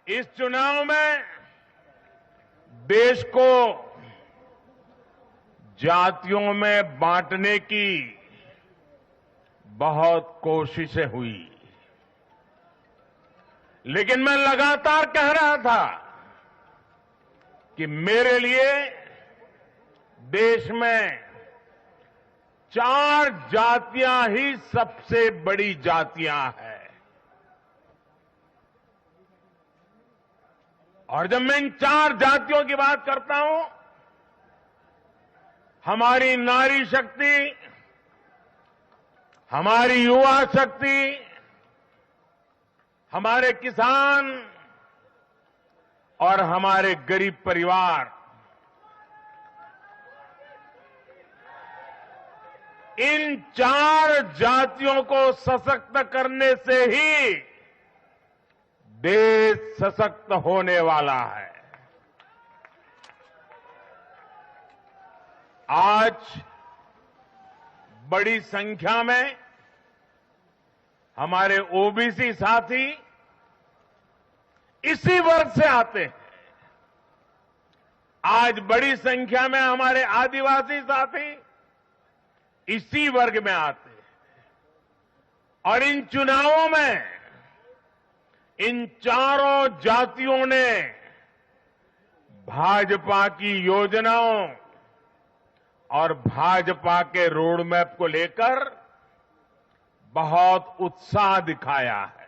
इस चुनाव में देश को जातियों में बांटने की बहुत कोशिशें हुई, लेकिन मैं लगातार कह रहा था कि मेरे लिए देश में 4 जातियां ही सबसे बड़ी जातियां हैं। और जब मैं इन 4 जातियों की बात करता हूं, हमारी नारी शक्ति, हमारी युवा शक्ति, हमारे किसान और हमारे गरीब परिवार, इन 4 जातियों को सशक्त करने से ही देश सशक्त होने वाला है। आज बड़ी संख्या में हमारे ओबीसी साथी इसी वर्ग से आते हैं। आज बड़ी संख्या में हमारे आदिवासी साथी इसी वर्ग में आते हैं। और इन चुनावों में इन चारों जातियों ने भाजपा की योजनाओं और भाजपा के रोड मैप को लेकर बहुत उत्साह दिखाया है।